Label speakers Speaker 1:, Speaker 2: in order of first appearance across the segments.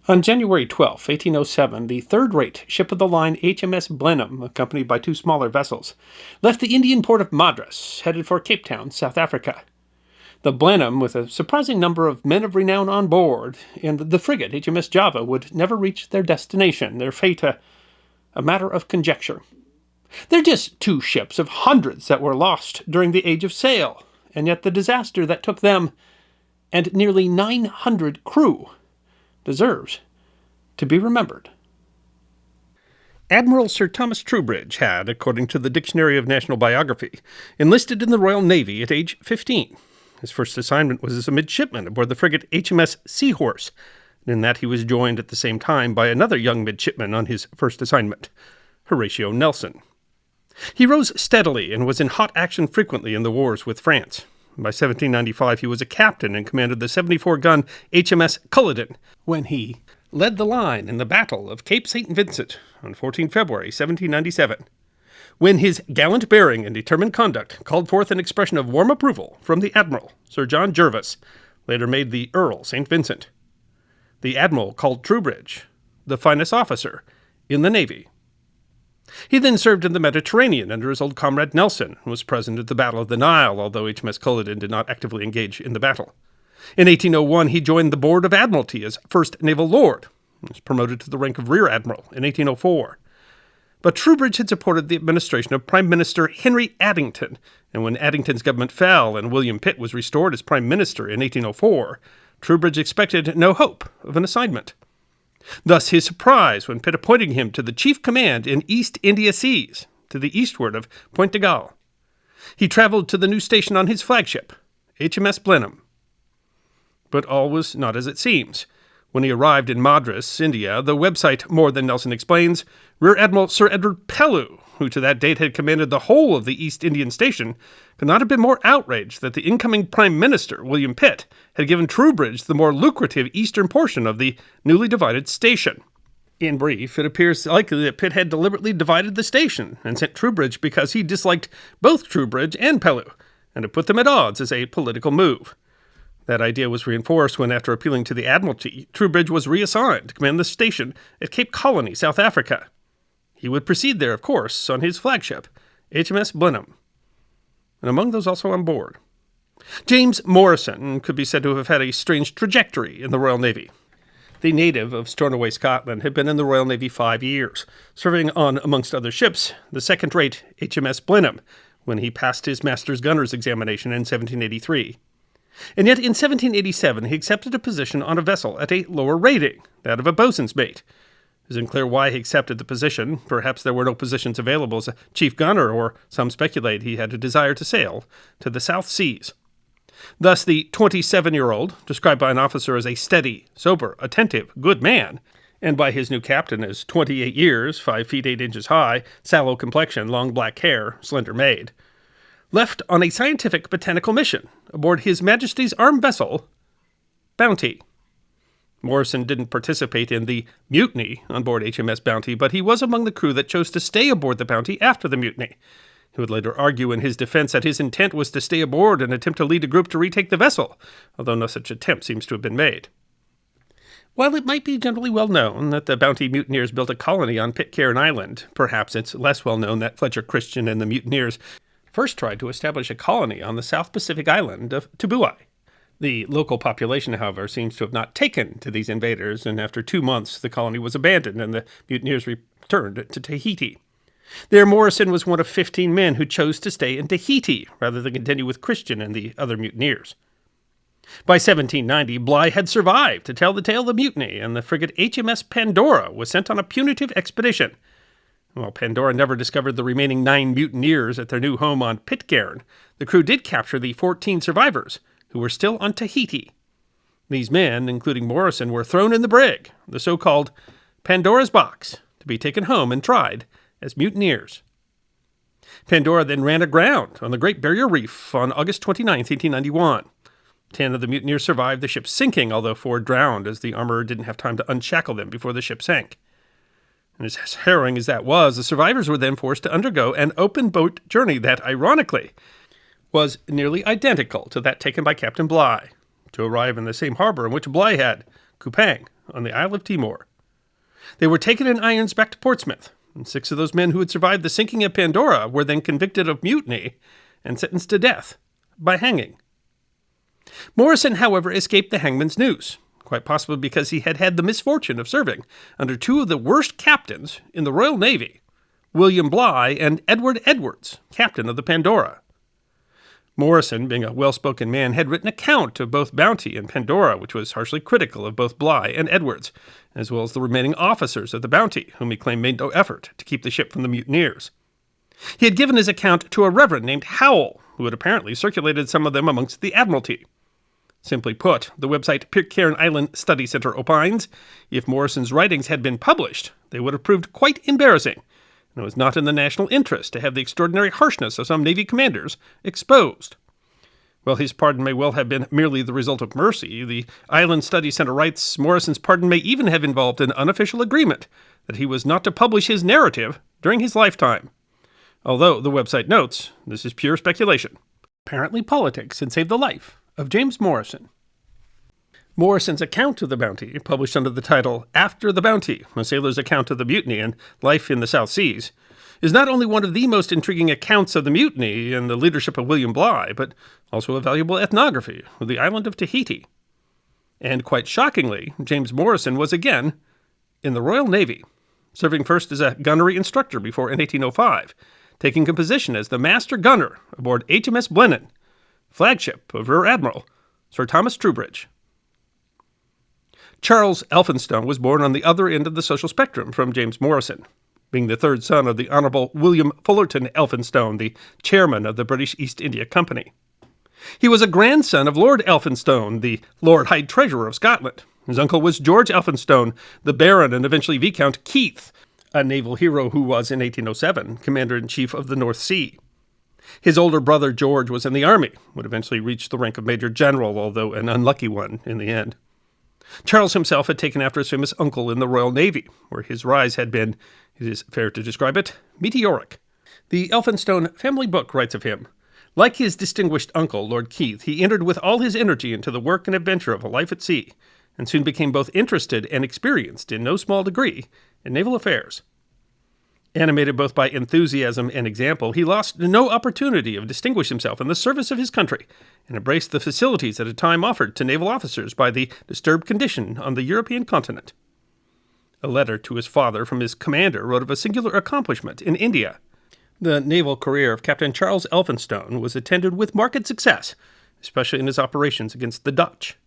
Speaker 1: On January 12, 1807, the third-rate ship of the line HMS Blenheim, accompanied by two smaller vessels, left the Indian port of Madras, headed for Cape Town, South Africa. The Blenheim, with a surprising number of men of renown on board, and the frigate HMS Java would never reach their destination, their fate a matter of conjecture. They're just two ships of hundreds that were lost during the age of sail, and yet the disaster that took them, and nearly 900 crew, deserves to be remembered. Admiral Sir Thomas Troubridge had, according to the Dictionary of National Biography, enlisted in the Royal Navy at age 15. His first assignment was as a midshipman aboard the frigate HMS Seahorse, and in that he was joined at the same time by another young midshipman on his first assignment, Horatio Nelson. He rose steadily and was in hot action frequently in the wars with France. By 1795, he was a captain and commanded the 74-gun HMS Culloden when he led the line in the Battle of Cape St. Vincent on 14 February 1797. When his gallant bearing and determined conduct called forth an expression of warm approval from the Admiral, Sir John Jervis, later made the Earl St. Vincent. The Admiral called Troubridge the finest officer in the Navy. He then served in the Mediterranean under his old comrade Nelson, and was present at the Battle of the Nile, although HMS Culloden did not actively engage in the battle. In 1801, he joined the Board of Admiralty as First Naval Lord, and was promoted to the rank of Rear Admiral in 1804. But Troubridge had supported the administration of Prime Minister Henry Addington, and when Addington's government fell and William Pitt was restored as Prime Minister in 1804, Troubridge expected no hope of an assignment. Thus his surprise when Pitt appointed him to the chief command in East India Seas, to the eastward of Point de Galle. He traveled to the new station on his flagship, HMS Blenheim. But all was not as it seems. When he arrived in Madras, India, the website More Than Nelson explains, Rear Admiral Sir Edward Pellew, who to that date had commanded the whole of the East Indian Station, could not have been more outraged that the incoming Prime Minister, William Pitt, had given Troubridge the more lucrative eastern portion of the newly divided station. In brief, it appears likely that Pitt had deliberately divided the station and sent Troubridge because he disliked both Troubridge and Pellew, and had put them at odds as a political move. That idea was reinforced when, after appealing to the Admiralty, Troubridge was reassigned to command the station at Cape Colony, South Africa. He would proceed there, of course, on his flagship, HMS Blenheim, and among those also on board, James Morrison could be said to have had a strange trajectory in the Royal Navy. The native of Stornoway, Scotland, had been in the Royal Navy 5 years, serving on, amongst other ships, the second-rate HMS Blenheim, when he passed his master's gunner's examination in 1783. And yet in 1787 he accepted a position on a vessel at a lower rating, that of a boatswain's mate. It isn't clear why he accepted the position. Perhaps there were no positions available as a chief gunner, or some speculate he had a desire to sail to the South Seas. Thus the 27-year-old, described by an officer as a steady, sober, attentive, good man, and by his new captain as 28 years, 5 feet 8 inches high, sallow complexion, long black hair, slender made, left on a scientific botanical mission aboard His Majesty's armed vessel, Bounty. Morrison didn't participate in the mutiny on board HMS Bounty, but he was among the crew that chose to stay aboard the Bounty after the mutiny. He would later argue in his defense that his intent was to stay aboard and attempt to lead a group to retake the vessel, although no such attempt seems to have been made. While it might be generally well known that the Bounty mutineers built a colony on Pitcairn Island, perhaps it's less well known that Fletcher Christian and the mutineers first tried to establish a colony on the South Pacific island of Tubuai. The local population, however, seems to have not taken to these invaders, and after 2 months the colony was abandoned and the mutineers returned to Tahiti. There, Morrison was one of 15 men who chose to stay in Tahiti rather than continue with Christian and the other mutineers. By 1790, Bligh had survived to tell the tale of the mutiny, and the frigate HMS Pandora was sent on a punitive expedition. While Pandora never discovered the remaining 9 mutineers at their new home on Pitcairn, the crew did capture the 14 survivors, who were still on Tahiti. These men, including Morrison, were thrown in the brig, the so-called Pandora's Box, to be taken home and tried as mutineers. Pandora then ran aground on the Great Barrier Reef on August 29, 1891. 10 of the mutineers survived the ship's sinking, although 4 drowned as the armorer didn't have time to unshackle them before the ship sank. And as harrowing as that was, the survivors were then forced to undergo an open-boat journey that, ironically, was nearly identical to that taken by Captain Bligh, to arrive in the same harbor in which Bligh had, Kupang, on the Isle of Timor. They were taken in irons back to Portsmouth, and 6 of those men who had survived the sinking of Pandora were then convicted of mutiny and sentenced to death by hanging. Morrison, however, escaped the hangman's noose, quite possibly because he had had the misfortune of serving under 2 of the worst captains in the Royal Navy, William Bligh and Edward Edwards, captain of the Pandora. Morrison, being a well-spoken man, had written an account of both Bounty and Pandora, which was harshly critical of both Bligh and Edwards, as well as the remaining officers of the Bounty, whom he claimed made no effort to keep the ship from the mutineers. He had given his account to a reverend named Howell, who had apparently circulated some of them amongst the Admiralty. Simply put, the website Pitcairn Island Study Center opines, if Morrison's writings had been published, they would have proved quite embarrassing, and it was not in the national interest to have the extraordinary harshness of some Navy commanders exposed. While his pardon may well have been merely the result of mercy, the Island Study Center writes Morrison's pardon may even have involved an unofficial agreement that he was not to publish his narrative during his lifetime. Although, the website notes, this is pure speculation. Apparently politics had saved the life of James Morrison. Morrison's account of the Bounty, published under the title After the Bounty, a sailor's account of the mutiny and life in the South Seas, is not only one of the most intriguing accounts of the mutiny and the leadership of William Bligh, but also a valuable ethnography of the island of Tahiti. And quite shockingly, James Morrison was again in the Royal Navy, serving first as a gunnery instructor before in 1805, taking a position as the master gunner aboard HMS Blenheim, flagship of Rear Admiral Sir Thomas Troubridge. Charles Elphinstone was born on the other end of the social spectrum from James Morrison, being the 3rd son of the Honourable William Fullerton Elphinstone, the chairman of the British East India Company. He was a grandson of Lord Elphinstone, the Lord High Treasurer of Scotland. His uncle was George Elphinstone, the Baron and eventually Viscount Keith, a naval hero who was, in 1807, Commander-in-Chief of the North Sea. His older brother George was in the army, would eventually reach the rank of Major General, although an unlucky one in the end. Charles himself had taken after his famous uncle in the Royal Navy, where his rise had been, it is fair to describe it, meteoric. The Elphinstone family book writes of him, like his distinguished uncle, Lord Keith, he entered with all his energy into the work and adventure of a life at sea, and soon became both interested and experienced in no small degree in naval affairs. Animated both by enthusiasm and example, he lost no opportunity of distinguishing himself in the service of his country, and embraced the facilities at a time offered to naval officers by the disturbed condition on the European continent. A letter to his father from his commander wrote of a singular accomplishment in India. The naval career of Captain Charles Elphinstone was attended with marked success, especially in his operations against the Dutch.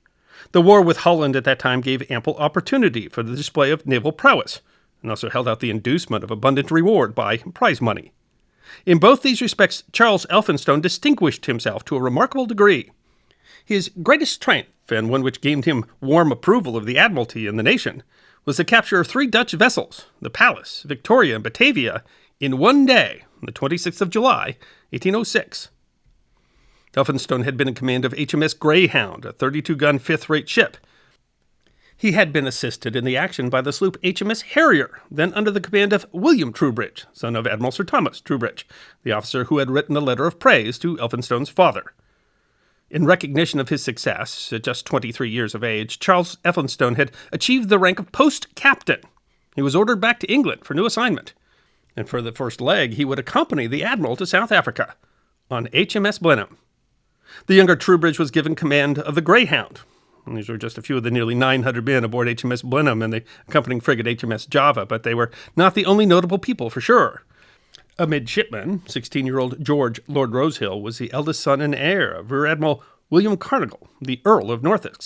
Speaker 1: The war with Holland at that time gave ample opportunity for the display of naval prowess, and also held out the inducement of abundant reward by prize money. In both these respects, Charles Elphinstone distinguished himself to a remarkable degree. His greatest strength, and one which gained him warm approval of the Admiralty and the nation, was the capture of 3 Dutch vessels, the Pallas, Victoria, and Batavia, in one day, on the 26th of July, 1806. Elphinstone had been in command of HMS Greyhound, a 32-gun fifth-rate ship. He had been assisted in the action by the sloop HMS Harrier, then under the command of William Troubridge, son of Admiral Sir Thomas Troubridge, the officer who had written a letter of praise to Elphinstone's father. In recognition of his success, at just 23 years of age, Charles Elphinstone had achieved the rank of post-captain. He was ordered back to England for new assignment, and for the first leg he would accompany the Admiral to South Africa on HMS Blenheim. The younger Troubridge was given command of the Greyhound. And these were just a few of the nearly 900 men aboard HMS Blenheim and the accompanying frigate HMS Java, but they were not the only notable people for sure. A midshipman, 16-year-old George Lord Rosehill, was the eldest son and heir of Rear Admiral William Carnagle, the Earl of Norfolk.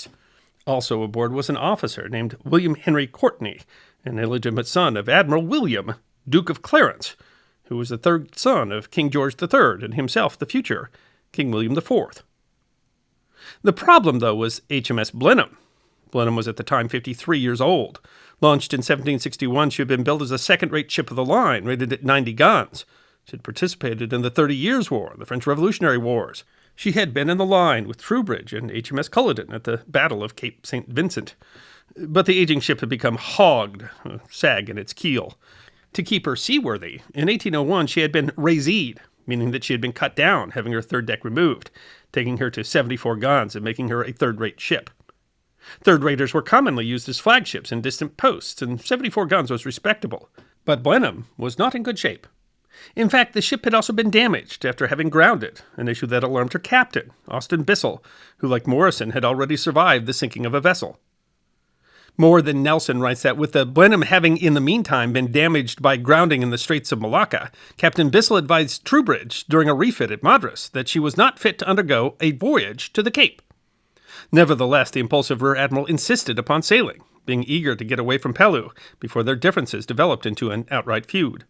Speaker 1: Also aboard was an officer named William Henry Courtney, an illegitimate son of Admiral William, Duke of Clarence, who was the 3rd son of King George III and himself the future King William IV. The problem, though, was HMS Blenheim. Blenheim was at the time 53 years old. Launched in 1761, she had been built as a second-rate ship of the line, rated at 90 guns. She had participated in the 30 Years' War, the French Revolutionary Wars. She had been in the line with Troubridge and HMS Culloden at the Battle of Cape St. Vincent. But the aging ship had become hogged, a sag in its keel. To keep her seaworthy, in 1801 she had been raised, meaning that she had been cut down, having her 3rd deck removed, taking her to 74 guns and making her a 3rd-rate ship. Third raters were commonly used as flagships in distant posts, and 74 guns was respectable. But Blenheim was not in good shape. In fact, the ship had also been damaged after having grounded, an issue that alarmed her captain, Austin Bissell, who, like Morrison, had already survived the sinking of a vessel. More than Nelson writes that with the Blenheim having in the meantime been damaged by grounding in the Straits of Malacca, Captain Bissell advised Troubridge during a refit at Madras that she was not fit to undergo a voyage to the Cape. Nevertheless, the impulsive Rear Admiral insisted upon sailing, being eager to get away from Pellew before their differences developed into an outright feud.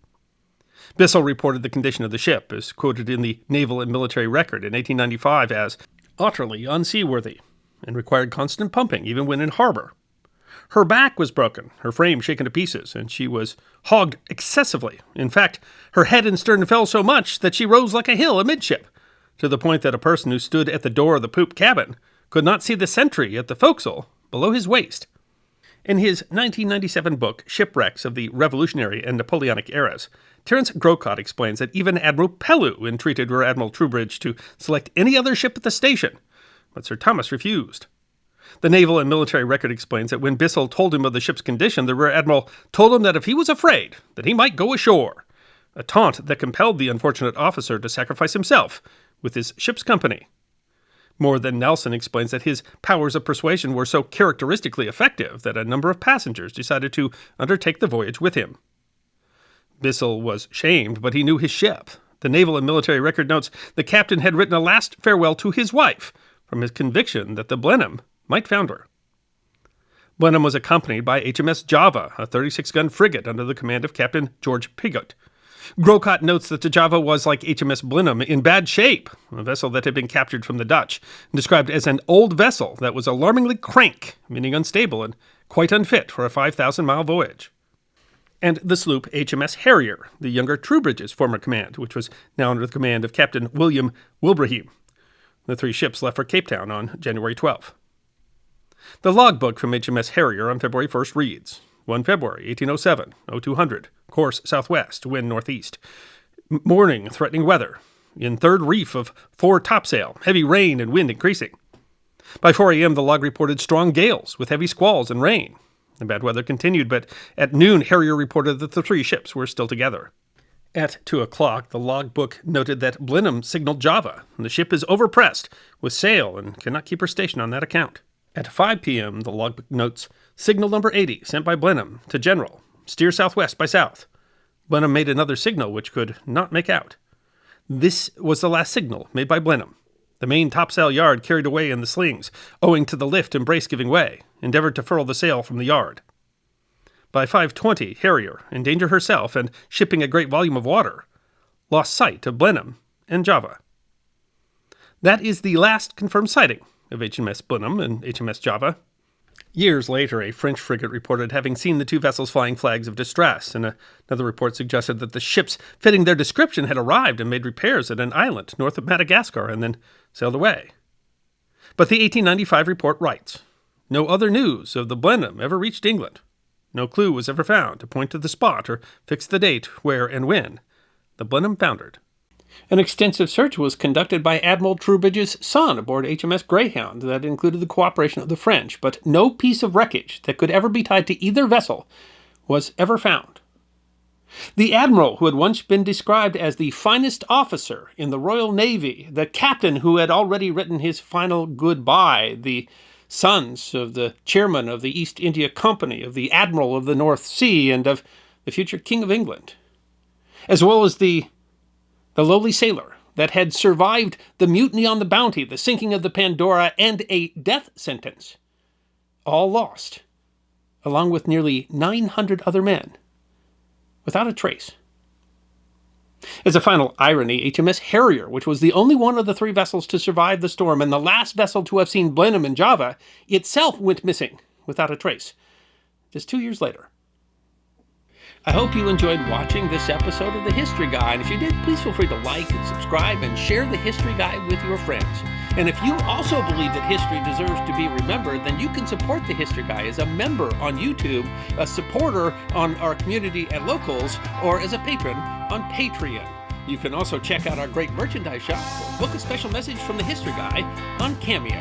Speaker 1: Bissell reported the condition of the ship, as quoted in the Naval and Military Record in 1895 as utterly unseaworthy, and required constant pumping even when in harbor. Her back was broken, her frame shaken to pieces, and she was hogged excessively. In fact, her head and stern fell so much that she rose like a hill amidship, to the point that a person who stood at the door of the poop cabin could not see the sentry at the forecastle below his waist. In his 1997 book, Shipwrecks of the Revolutionary and Napoleonic Eras, Terence Grocott explains that even Admiral Pellew entreated Rear Admiral Troubridge to select any other ship at the station, but Sir Thomas refused. The Naval and Military Record explains that when Bissell told him of the ship's condition, the Rear Admiral told him that if he was afraid, that he might go ashore, a taunt that compelled the unfortunate officer to sacrifice himself with his ship's company. More than Nelson explains that his powers of persuasion were so characteristically effective that a number of passengers decided to undertake the voyage with him. Bissell was shamed, but he knew his ship. The Naval and Military Record notes the captain had written a last farewell to his wife from his conviction that the Blenheim might founder. Blenheim was accompanied by HMS Java, a 36-gun frigate under the command of Captain George Pigott. Grocott notes that the Java was, like HMS Blenheim, in bad shape, a vessel that had been captured from the Dutch, and described as an old vessel that was alarmingly crank, meaning unstable and quite unfit for a 5,000-mile voyage. And the sloop HMS Harrier, the younger Troubridge's former command, which was now under the command of Captain William Wilbrahim. The three ships left for Cape Town on January 12th. The logbook from HMS Harrier on February 1st reads, 1 February, 1807, 0200, course southwest, wind northeast. Morning, threatening weather. In third reef of fore topsail, heavy rain and wind increasing. By 4 a.m., the log reported strong gales with heavy squalls and rain. The bad weather continued, but at noon, Harrier reported that the three ships were still together. At 2 o'clock, the logbook noted that Blenheim signaled Java, and the ship is overpressed with sail and cannot keep her station on that account. At 5 p.m., the logbook notes, signal number 80 sent by Blenheim to General, steer southwest by south. Blenheim made another signal which could not make out. This was the last signal made by Blenheim. The main topsail yard carried away in the slings, owing to the lift and brace giving way, endeavored to furl the sail from the yard. By 5:20, Harrier, in danger herself and shipping a great volume of water, lost sight of Blenheim and Java. That is the last confirmed sighting of HMS Blenheim and HMS Java. Years later, a French frigate reported having seen the two vessels flying flags of distress, and another report suggested that the ships fitting their description had arrived and made repairs at an island north of Madagascar and then sailed away. But the 1895 report writes, no other news of the Blenheim ever reached England. No clue was ever found to point to the spot or fix the date where and when the Blenheim foundered. An extensive search was conducted by Admiral Troubridge's son aboard HMS Greyhound that included the cooperation of the French, but no piece of wreckage that could ever be tied to either vessel was ever found. The Admiral, who had once been described as the finest officer in the Royal Navy, the captain who had already written his final goodbye, the sons of the chairman of the East India Company, of the Admiral of the North Sea, and of the future King of England, as well as the lowly sailor that had survived the mutiny on the Bounty, the sinking of the Pandora, and a death sentence, all lost, along with nearly 900 other men, without a trace. As a final irony, HMS Harrier, which was the only one of the three vessels to survive the storm and the last vessel to have seen Blenheim and Java, itself went missing without a trace, just 2 years later. I hope you enjoyed watching this episode of The History Guy, and if you did, please feel free to like and subscribe and share The History Guy with your friends. And if you also believe that history deserves to be remembered, then you can support The History Guy as a member on YouTube, a supporter on our community at Locals, or as a patron on Patreon. You can also check out our great merchandise shop or book a special message from The History Guy on Cameo.